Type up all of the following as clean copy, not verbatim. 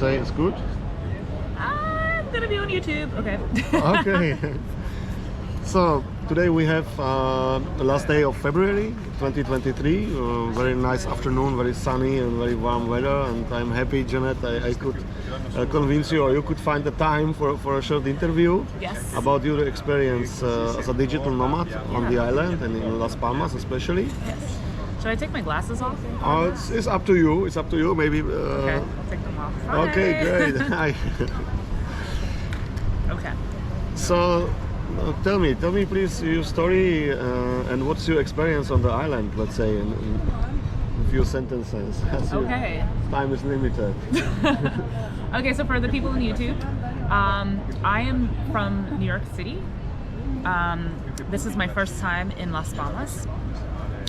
say is good? I'm gonna be on YouTube. Okay. Okay. So today we have the last day of February 2023. Very nice afternoon, very sunny and very warm weather, and I'm happy, Janet, I could convince you, or you could find the time for a short interview. Yes. About your experience as a digital nomad on the island and in Las Palmas especially. Yes. Should I take my glasses off? It's up to you. It's up to you. Maybe. Okay, I'll take them off. Okay, Hi. great. Hi. Okay. So, tell me please your story and what's your experience on the island, let's say, in a few sentences. As your Okay. time is limited. Okay, so for the people on YouTube, I am from New York City. This is my first time in Las Palmas.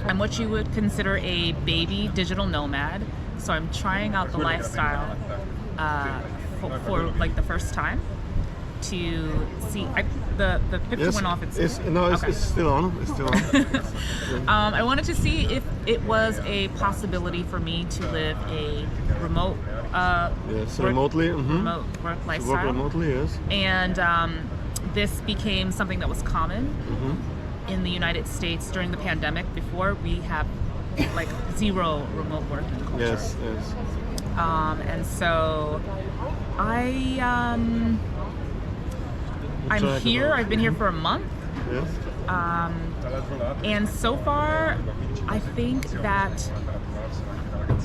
I'm what you would consider a baby digital nomad. So I'm trying out the lifestyle for like the first time to see. The picture Yes, went off. It's still on. It's still on. I wanted to see if it was a possibility for me to live a remote Yes, work, remotely. Mm-hmm. remote work To lifestyle. work remotely, yes. And this became something that was common Mm-hmm. in the United States during the pandemic. Before, we have like zero remote working culture. Yes, yes. And so I'm here. I've been here for a month. Yes. And so far, I think that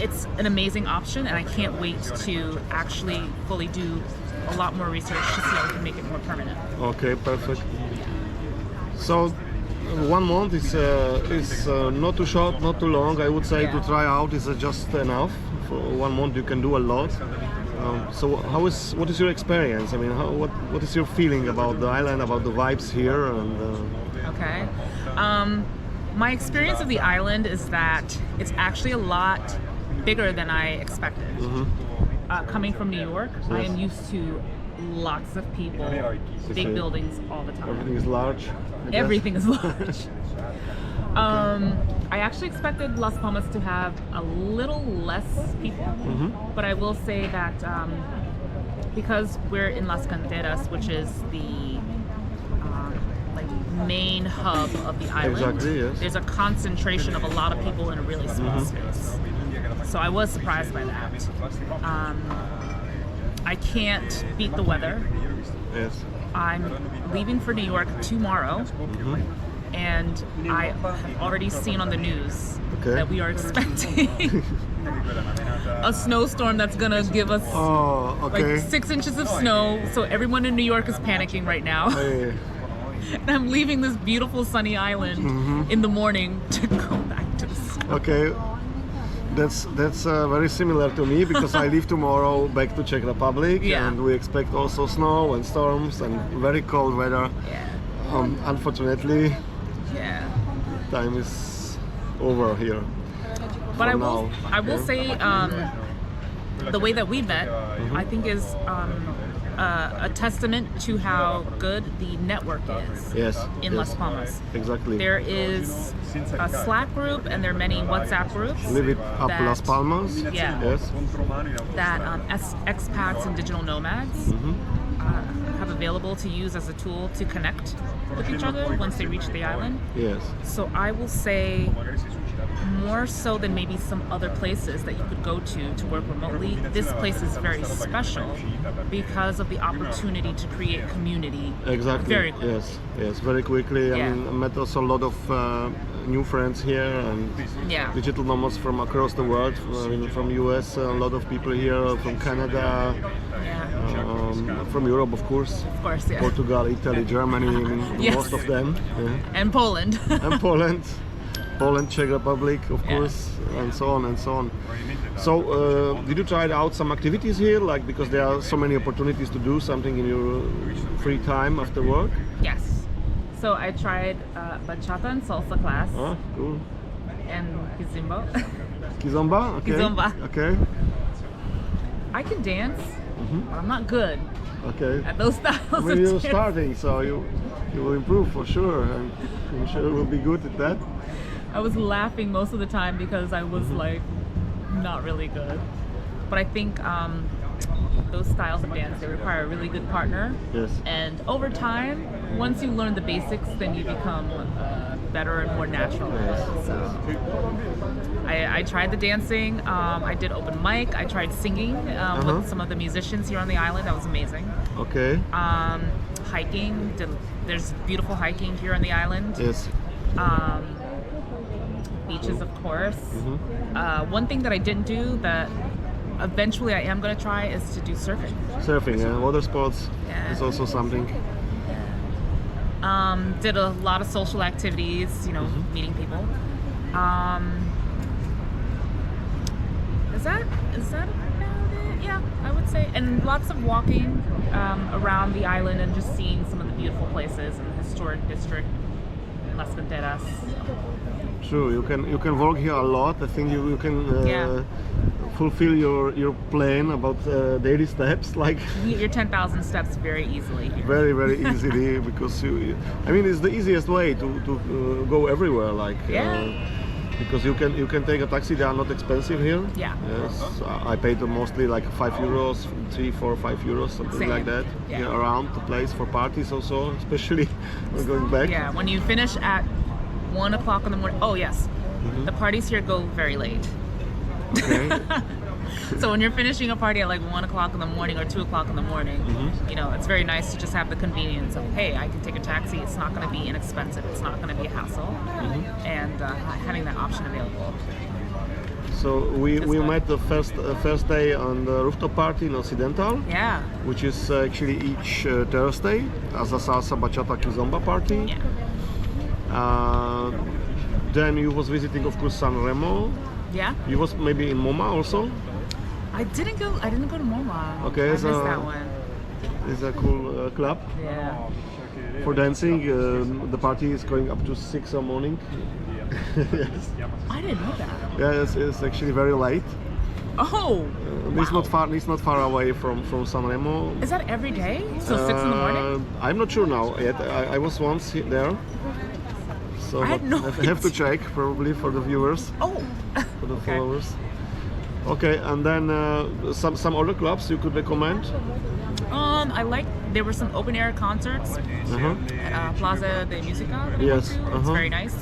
it's an amazing option, and I can't wait to actually fully do a lot more research to see how we can make it more permanent. Okay, perfect. So 1 month is not too short, not too long. I would say Yeah. to try out is just enough. For 1 month you can do a lot. So what is your experience? I mean, what is your feeling about the island, about the vibes here? And Okay. My experience of the island is that it's actually a lot bigger than I expected. Coming from New York, I am used to lots of people, big buildings all the time. everything is large. I guess. Everything is large. I actually expected Las Palmas to have a little less people, but I will say that because we're in Las Canteras, which is the like main hub of the island, Exactly, yes. there's a concentration of a lot of people in a really small space. So I was surprised by that. I can't beat the weather. Yes. I'm leaving for New York tomorrow, and I have already seen on the news that we are expecting a snowstorm that's gonna give us Oh, okay. like 6 inches of snow. So everyone in New York is panicking right now. Hey. And I'm leaving this beautiful sunny island in the morning to go back to the snow. Okay. That's very similar to me because I leave tomorrow back to Czech Republic, Yeah. and we expect also snow and storms and very cold weather. Yeah. Unfortunately, Yeah. time is over here. But for I will now. say the way that we met, I think is a testament to how good the network is Yes. in yes. Las Palmas. Exactly. There is a Slack group, and there are many WhatsApp groups Live it up that- Las Palmas. Yeah. Yes. that expats and digital nomads have available to use as a tool to connect with each other once they reach the island. Yes. So I will say, more so than maybe some other places that you could go to work remotely, this place is very special because of the opportunity to create community. Exactly. Very quick. Yes. Yes. Very quickly. Yeah. I mean, I met also a lot of new friends here and Yeah. digital nomads from across the world. I mean, from US, a lot of people here, from Canada, Yeah. from Europe, of course. Of course, yeah. Portugal, Italy, Germany. I mean, Yes. most of them. Yeah. And Poland. And Poland, Czech Republic, of Yeah. course, and so on and so on. So, did you try out some activities here? Like, because there are so many opportunities to do something in your free time after work. Yes. So I tried bachata and salsa class Ah, cool. and kizomba. Kizomba? Okay. Kizomba. Okay. I can dance, but I'm not good Okay. at those styles I mean, of you're dance. starting, so you will improve for sure, and I'm sure you will be good at that. I was laughing most of the time because I was like not really good. But I think those styles of dance, they require a really good partner. Yes. And over time, once you learn the basics, then you become better and more natural. So I tried the dancing. I did open mic. I tried singing with some of the musicians here on the island. That was amazing. Okay. Hiking. There's beautiful hiking here on the island. Yes. Beaches, of course. One thing that I didn't do that eventually I am going to try is to do surfing. Surfing, yeah. Water sports is also something. Did a lot of social activities, meeting people. Is that about it? Yeah, I would say. And lots of walking around the island and just seeing some of the beautiful places in the historic district, Las Fronteras. True, you can walk here a lot. I think you can fulfill your plan about daily steps, like your 10,000 steps very easily here. very easily because it's the easiest way to go everywhere, like because you can take a taxi. They are not expensive here. Yeah. Yes, I paid mostly like €5, 3, 4, 5 euros, something Same. like that. Yeah. Around the place for parties also, especially when going back. Yeah, when you finish at 1 o'clock in the morning. Oh yes, the parties here go very late. Okay. So when you're finishing a party at like 1 o'clock in the morning or 2 o'clock in the morning, it's very nice to just have the convenience of, hey, I can take a taxi. It's not going to be inexpensive. It's not going to be a hassle, and having that option available. So we met the first day on the rooftop party in Occidental. Yeah. Which is actually each Thursday as a salsa, bachata, kizomba party. Yeah. Then you was visiting, of course, San Remo. Yeah. You was maybe in MoMA also. I didn't go to MoMA. Okay, I missed so that one. It's a cool club Yeah. for dancing. The party is going up to 6 in the morning. Yes. I didn't know that. Yeah, it's actually very late. Oh. It's not far. It's not far away from San Remo. Is that every day? So 6 in the morning? I'm not sure now yet. I was once there. So I had no I have to check probably for the viewers, Oh. for the Okay. followers. Okay, and then some other clubs you could recommend. There were some open air concerts at Plaza de Musica that I Yes, went to. It's very nice.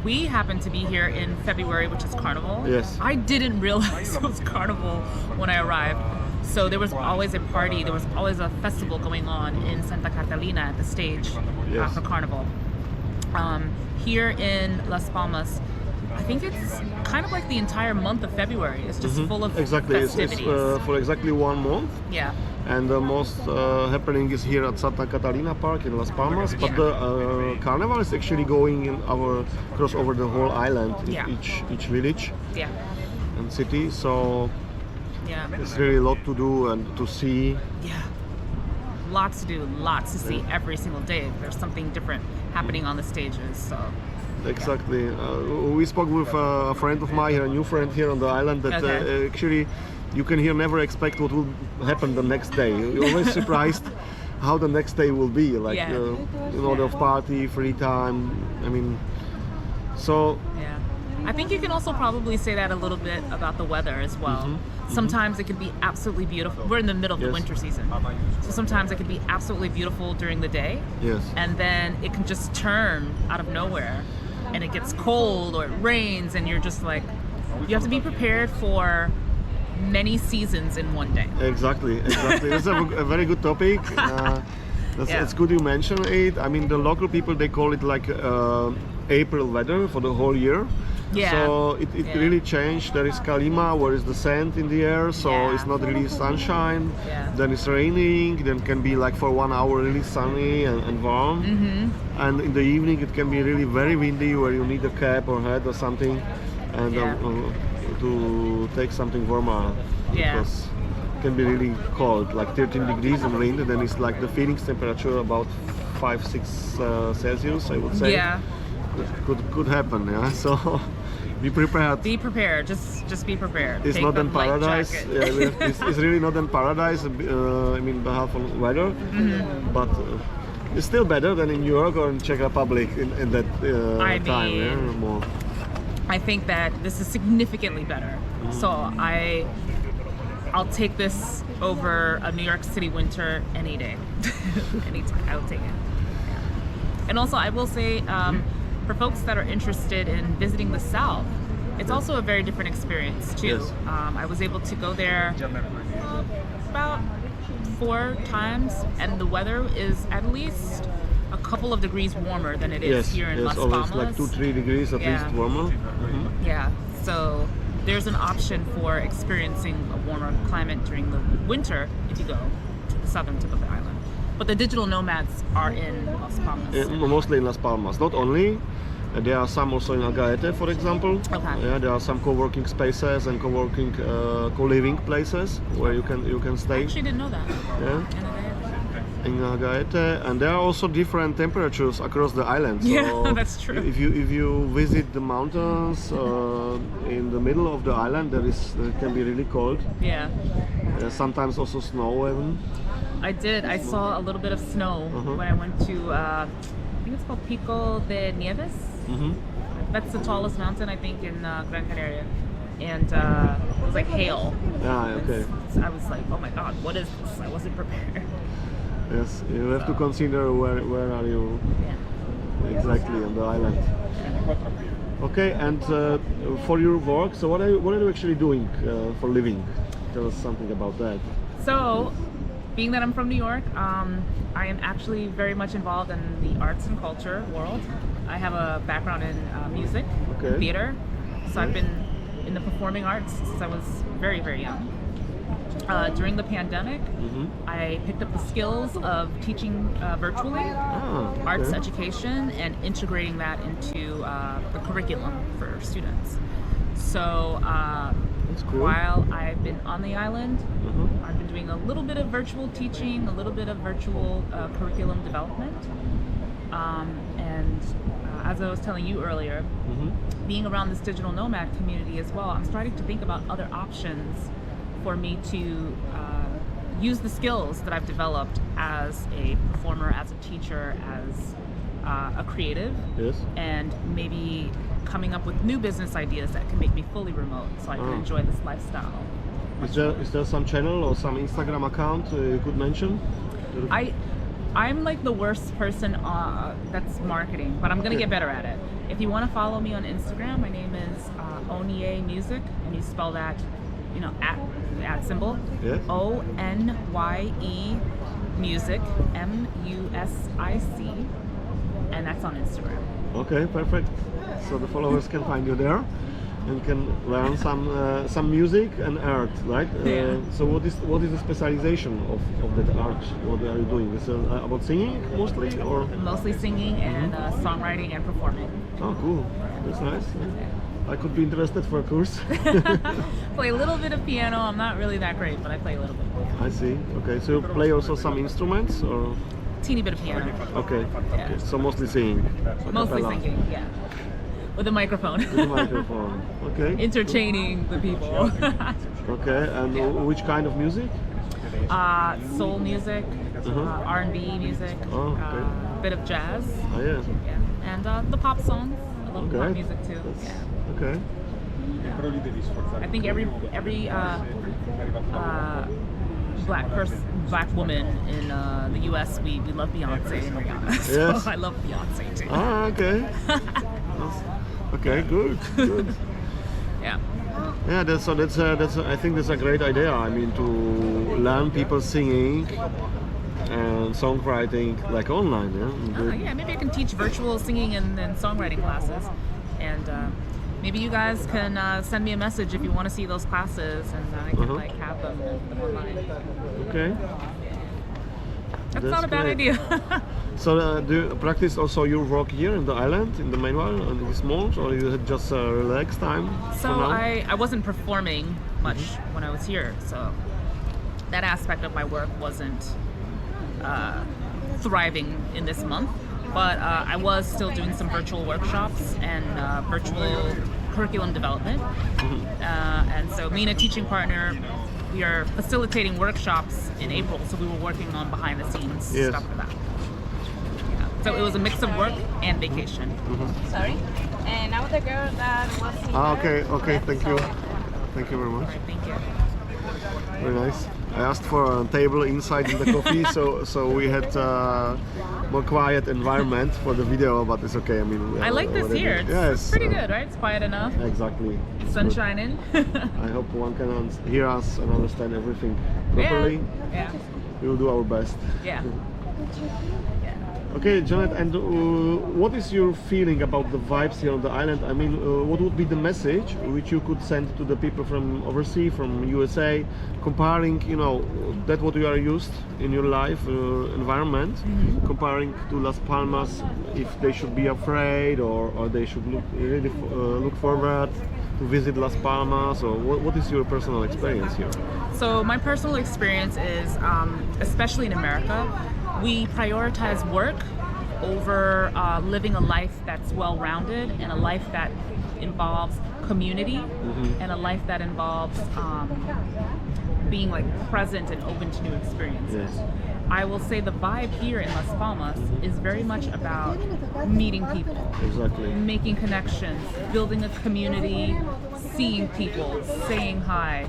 We happened to be here in February, which is Carnival. Yes. I didn't realize it was Carnival when I arrived. So there was always a party, there was always a festival going on in Santa Catalina at the stage for Carnival. Here in Las Palmas, I think it's kind of like the entire month of February. It's just full of festivities. It's for exactly 1 month. Yeah. And the most happening is here at Santa Catalina Park in Las Palmas. But the carnival is actually going across over the whole island, each village Yeah. and city. So Yeah. it's really a lot to do and to see. Yeah. Lots to do, lots to see every single day. There's something different happening on the stages. So Exactly. We spoke with a friend of mine, a new friend here on the island, that actually you can here never expect what will happen the next day. You're always surprised how the next day will be. Like, the party, free time. I mean, so. Yeah. I think you can also probably say that a little bit about the weather as well. Sometimes it can be absolutely beautiful. We're in the middle of the winter season. So sometimes it can be absolutely beautiful during the day. Yes. And then it can just turn out of nowhere and it gets cold or it rains and you're just like, you have to be prepared for many seasons in one day. Exactly. That's a very good topic. It's good you mention it. I mean, the local people, they call it like April weather for the whole year. Yeah. So it really changed. There is Kalima, where is the sand in the air, so it's not really sunshine. Yeah. Then it's raining. Then can be like for 1 hour really sunny and warm. And in the evening it can be really very windy, where you need a cap or hat or something, and to take something warmer. Because it can be really cold, like 13 degrees in wind, and then it's like the feeling temperature about 5-6 Celsius, I would say. Yeah. Could happen, yeah. So be prepared. Be prepared. Just be prepared. It's Take not the in light paradise. jacket. It's really not in paradise. I mean, behalf of weather, but it's still better than in New York or in Czech Republic in that time. Yeah, more. I think that this is significantly better. So I'll take this over a New York City winter any day. Anytime, I'll take it. Yeah. And also, I will say, for folks that are interested in visiting the South, it's also a very different experience too. Yes. I was able to go there about 4 times, and the weather is at least a couple of degrees warmer than it is here in Las always Palmas. like 2-3 degrees at Yeah. least warmer. Yeah, so there's an option for experiencing a warmer climate during the winter if you go to the southern tip of the island. But the digital nomads are in Las Palmas. Mostly in Las Palmas. Not only, there are some also in Agaete, for example. Okay. Yeah, there are some co-working spaces and co-working, co-living places where you can I stay. actually didn't know that. Yeah. In Agaete, and there are also different temperatures across the island. So Yeah, that's true. If you visit the mountains in the middle of the island, it can be really cold. Yeah, Sometimes also snow even. I did. I saw a little bit of snow when I went to, I think it's called Pico de Nieves. That's the tallest mountain, I think, in Gran Canaria. And it was like hail. Yeah, okay. I was like, oh my god, what is this? I wasn't prepared. Yes, you have to consider where are you Yeah. exactly on the island. Okay, and for your work, so what are you actually doing for living? Tell us something about that. So, being that I'm from New York, I am actually very much involved in the arts and culture world. I have a background in music, Okay. theater, so I've been in the performing arts since I was very, very young. During the pandemic, I picked up the skills of teaching virtually, arts okay. education, and integrating that into the curriculum for students. So That's cool. while I've been on the island, I've been doing a little bit of virtual teaching, a little bit of virtual curriculum development. And as I was telling you earlier, being around this digital nomad community as well, I'm starting to think about other options for me to use the skills that I've developed as a performer, as a teacher, as a creative, Yes. and maybe coming up with new business ideas that can make me fully remote so I can enjoy this lifestyle. Is there some channel or some Instagram account you could mention? I'm like the worst person that's marketing, but I'm gonna get better at it. If you want to follow me on Instagram, my name is Onye Music, and you spell that, at symbol. Yes. ONYE Music, MUSIC, and that's on Instagram. Okay, perfect. So the followers can find you there and can learn some music and art, right? Yeah. So what is the specialization of that art? What are you doing? Is it about singing mostly, or? Mostly singing and songwriting and performing. Oh, cool. That's nice. I could be interested for a course. Play a little bit of piano. I'm not really that great, but I play a little bit. I see. Okay, so you play also some instruments, or? Teeny bit of piano. Okay. Yeah. Okay. So mostly singing. Mostly Acapella. singing, yeah. With a microphone. With a microphone. Okay. Entertaining the people. Okay, and which kind of music? Soul music, R&B music, Oh, okay. bit of jazz, Oh, yeah. yeah, and the pop songs. I love Okay. pop music too. That's- Yeah. Okay. I think every black woman in the U.S. we love Beyonce and Rihanna. Yes. So I love Beyonce too. Ah, okay. Okay, good. Yeah. Yeah, that's I think that's a great idea. I mean, to learn people singing and songwriting like online. Yeah. Yeah, maybe I can teach virtual singing and songwriting classes, and maybe you guys can send me a message if you want to see those classes, and I can like have them online. Okay. That's not a bad great. idea. So, do you practice also your work here in the island, in the main one, in this month, or you had just relaxed time? So for now? I wasn't performing much when I was here, so that aspect of my work wasn't thriving in this month. But I was still doing some virtual workshops and virtual curriculum development. And so me and a teaching partner, we are facilitating workshops in April, so we were working on behind the scenes stuff for that. Yeah. So it was a mix of work and vacation. Sorry. And now the girl that was here. Ah, okay, left, thank you. so- Thank you very much. All right, thank you. Very nice. I asked for a table inside in the coffee, so we had more quiet environment for the video, but it's okay. I mean, I like this here. It's pretty good, right? It's quiet enough. Exactly. Sun shining. I hope one can hear us and understand everything properly. Yeah. We will do our best. Yeah. Okay, Janet, and what is your feeling about the vibes here on the island? I mean, what would be the message which you could send to the people from overseas, from USA, comparing, you know, that what you are used in your life environment, comparing to Las Palmas, if they should be afraid or they should really look forward to visit Las Palmas, or what is your personal experience here? So my personal experience is, especially in America, we prioritize work over living a life that's well-rounded and a life that involves community and a life that involves being like present and open to new experiences. Yes. I will say the vibe here in Las Palmas is very much about meeting people, Exactly. making connections, building a community, seeing people, saying hi,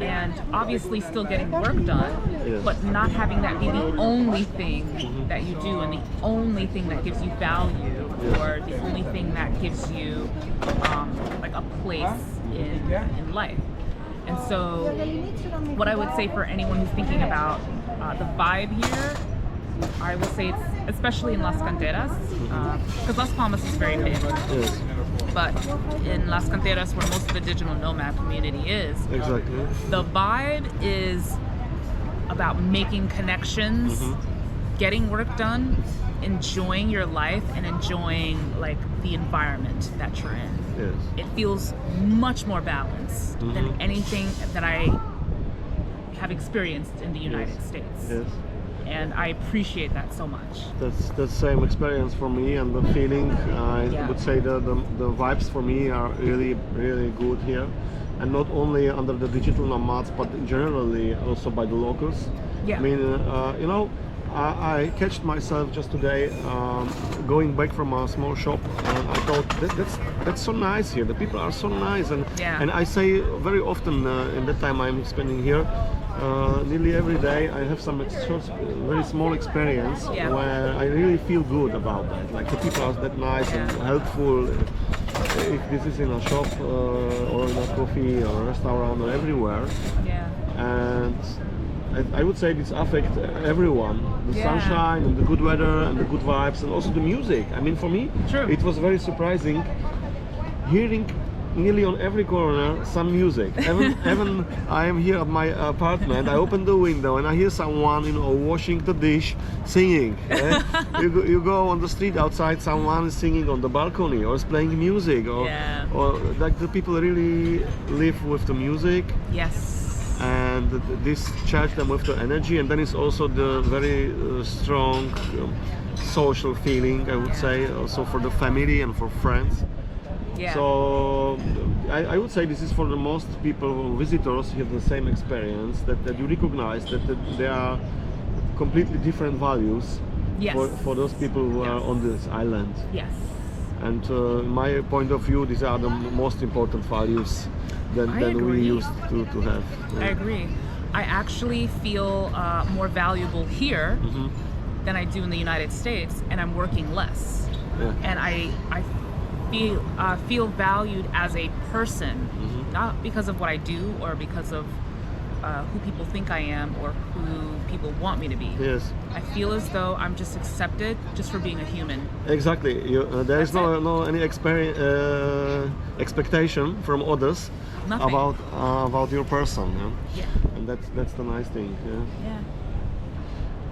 and obviously still getting work done, Yes. but not having that be the only thing that you do and the only thing that gives you value or the only thing that gives you like a place in life. And so what I would say for anyone who's thinking about the vibe here, I will say it's especially in Las Canteras, because Las Palmas is very big. Yes. But in Las Canteras, where most of the digital nomad community is, Exactly. the vibe is about making connections, getting work done, enjoying your life, and enjoying like the environment that you're in. Yes. It feels much more balanced than anything that I have experienced in the United States. Yes. And I appreciate that so much. That's the same experience for me, and the feeling. I would say the vibes for me are really good here, and not only under the digital nomads, but generally also by the locals. Yeah. I mean, you know, I catched myself just today going back from a small shop, and I thought that's so nice here. The people are so nice, and I say very often in that time I'm spending here. Nearly every day I have some very small experience where I really feel good about that. Like the people are that nice and helpful. If this is in a shop or in a coffee or a restaurant or everywhere. And I would say this affects everyone. The sunshine and the good weather and the good vibes and also the music. I mean, for me, it was very surprising hearing nearly on every corner some music. Even I am here at my apartment, I open the window and I hear someone, you know, washing the dish, singing. You go on the street outside, someone is singing on the balcony or is playing music, or like the people really live with the music. Yes. And this charges them with the energy, and then it's also the very strong social feeling, I would say, also for the family and for friends. So I would say this is for the most people, visitors, have the same experience, that you recognize that there are completely different values for those people who are on this island. Yes. And in my point of view, these are the most important values than we used to have. I agree. I actually feel more valuable here than I do in the United States, and I'm working less. And I feel valued as a person, not because of what I do or because of who people think I am or who people want me to be. Yes. I feel as though I'm just accepted just for being a human. Exactly. There is no any expectation from others about your person. And that's the nice thing.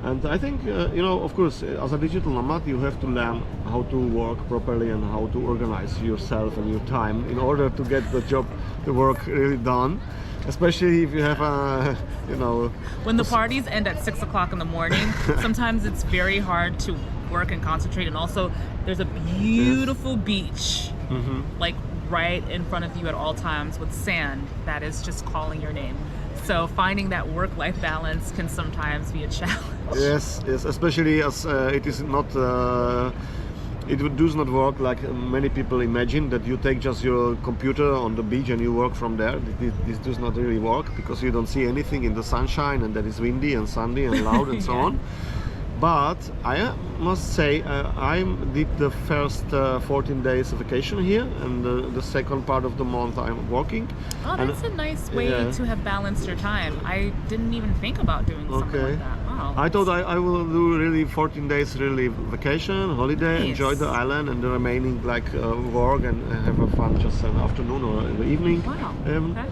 And I think, you know, of course, as a digital nomad, you have to learn how to work properly and how to organize yourself and your time in order to get the work really done. Especially if you have a, you know... When the parties end at 6 o'clock in the morning, sometimes it's very hard to work and concentrate. And also, there's a beautiful beach, like right in front of you at all times with sand that is just calling your name. So finding that work-life balance can sometimes be a challenge. Yes, especially as it is not does not work like many people imagine, that you take just your computer on the beach and you work from there. This does not really work, because you don't see anything in the sunshine, and that is windy and sunny and loud and so Yeah. on. But I must say, I did the first 14 days of vacation here, and the second part of the month I'm working. Oh, And- that's a nice way yeah. to have balanced your time. I didn't even think about doing something Okay. like that. Wow. I thought I will do really 14 days really vacation, holiday, Nice. enjoy the island, and the remaining like work and have a fun just an afternoon or in the evening. Wow. Okay.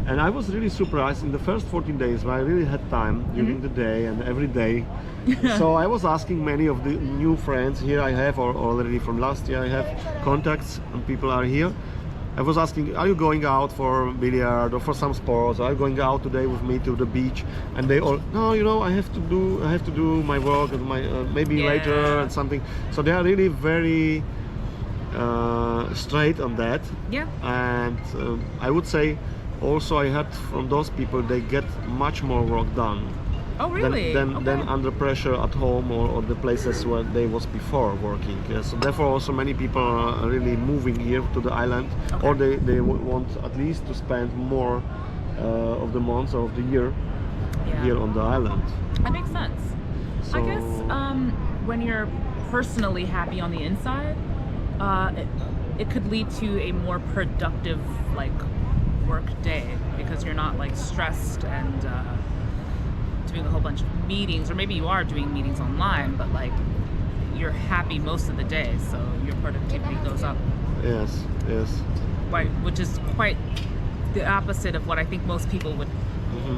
And I was really surprised in the first 14 days where I really had time during the day and every day. So I was asking many of the new friends here I have, or already from last year I have contacts and people are here. I was asking, are you going out for billiard or for some sports? Are you going out today with me to the beach? And they all, no, you know, I have to do my work and my maybe Yeah. later and something. So they are really very straight on that. Yeah. And I would say also I heard from those people they get much more work done Oh, really? than Okay. under pressure at home or the places where they was before working. Yeah, so therefore also many people are really moving here to the island, Okay. or they want at least to spend more of the months or of the year Yeah. here on the island. That makes sense. I So- guess when you're personally happy on the inside, it could lead to a more productive like work day, because you're not like stressed and doing a whole bunch of meetings, or maybe you are doing meetings online, but like you're happy most of the day, so your productivity goes up, Yes, yes. which is quite the opposite of what I think most people would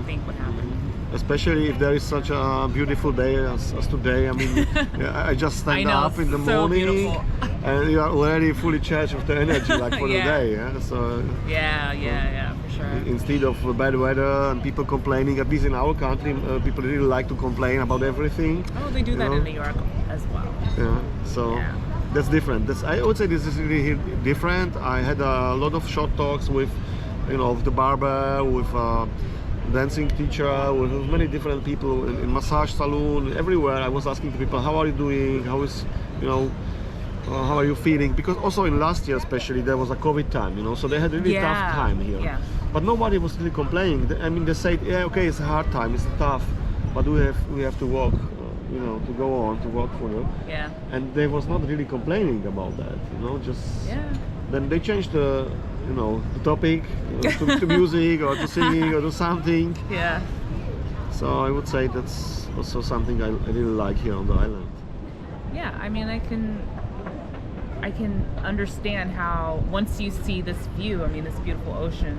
think would happen. Especially if there is such a beautiful day as today. I mean, yeah, I just stand I know, up in the so morning beautiful. and you are already fully charged with the energy like for Yeah. the day. Yeah? So Yeah, for sure. instead of bad weather and people complaining, at least in our country, people really like to complain about everything. Oh, they do you that know? in New York as well. Yeah, so Yeah. that's different. I would say this is really different. I had a lot of short talks with, with the barber, with dancing teacher, with many different people in massage salon, everywhere. I was asking the people, how are you doing? How is, how are you feeling? Because also in last year especially, there was a COVID time, so they had really tough Yeah, time here. yeah. But nobody was really complaining. I mean, they said, yeah, okay, it's a hard time, it's tough, but we have to work, to go on, to work for them. Yeah. And they was not really complaining about that, just Yeah. then they changed the topic to music or to singing or to something. Yeah. So I would say that's also something I really like here on the island. Yeah, I mean, I can understand how once you see this view, I mean, this beautiful ocean,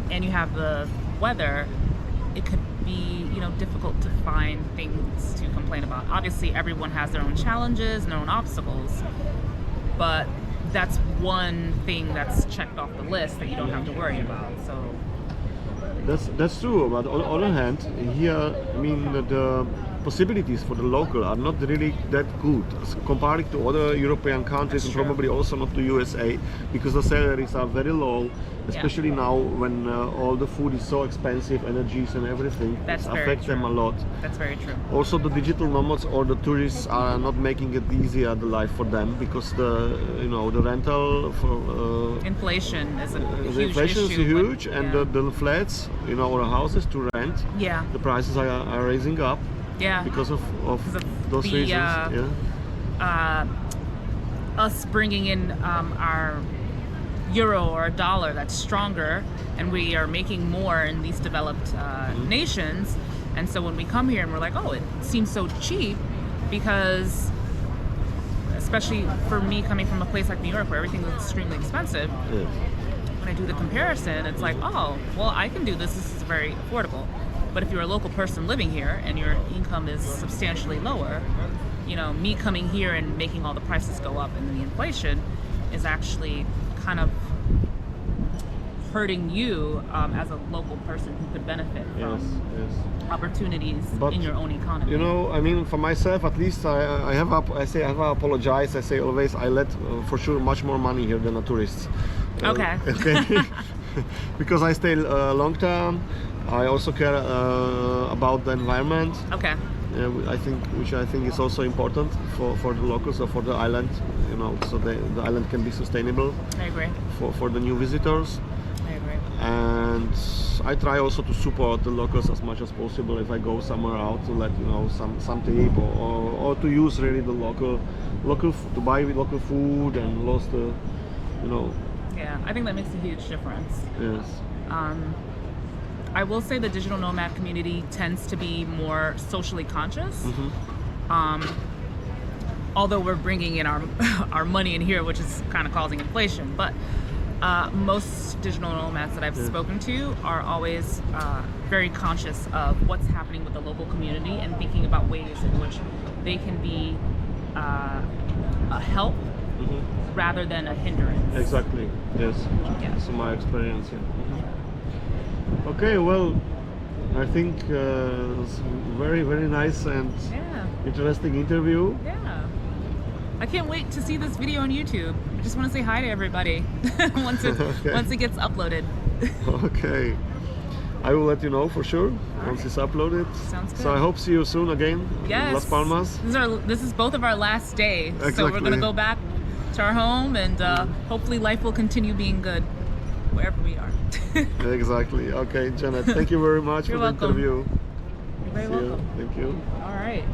and you have the weather, it could be, difficult to find things to complain about. Obviously, everyone has their own challenges and their own obstacles, but that's one thing that's checked off the list that you don't have to worry about. So That's true, but on the other hand, here, I mean, the possibilities for the local are not really that good compared to other European countries, That's and true. probably also not to USA, because the salaries are very low, especially now when all the food is so expensive, energies and everything. That's it very affects them a true. lot. that's very true. Also, the digital nomads or the tourists are not making it easier the life for them, because the rental for Inflation is a the huge inflation issue. is huge, and yeah. the flats, or houses to rent, yeah, the prices are raising up yeah. because of Because of those the, reasons. Us bringing in our euro or a dollar that's stronger, and we are making more in these developed nations, and so when we come here and we're like, oh, it seems so cheap, because especially for me coming from a place like New York where everything is extremely expensive, Yeah. when I do the comparison, it's like, oh, well, I can do this. This is very affordable. But if you're a local person living here and your income is substantially lower, me coming here and making all the prices go up and the inflation is actually kind of hurting you as a local person who could benefit Yes, from yes. opportunities But, in your own economy. I mean, for myself, at least, I have apologized. I say always, I let for sure much more money here than a tourist. Okay. Okay. Because I stay long term. I also care about the environment. Okay. which I think is also important for the locals or for the island, you know, so the island can be sustainable. I agree. For the new visitors. I agree. And I try also to support the locals as much as possible if I go somewhere out, to let you know some tip or to use really the local to buy local food and lost the, you know. Yeah, I think that makes a huge difference. Yes. I will say the digital nomad community tends to be more socially conscious. Although we're bringing in our money in here, which is kind of causing inflation, but most digital nomads that I've spoken to are always very conscious of what's happening with the local community and thinking about ways in which they can be a help rather than a hindrance. Exactly. Yes. Yeah. That's my experience. Yeah. Okay. Well, I think it's very, very nice and interesting interview. Yeah. I can't wait to see this video on YouTube. I just want to say hi to everybody once it gets uploaded. Okay. I will let you know for sure once it's uploaded. Sounds good. So I hope see you soon again in Las Palmas. This is both of our last day. Exactly. So we're going to go back to our home and hopefully life will continue being good wherever we are. Exactly. Okay, Janet, thank you very much You're for the welcome. interview. You're very See you. welcome. Thank you. All right.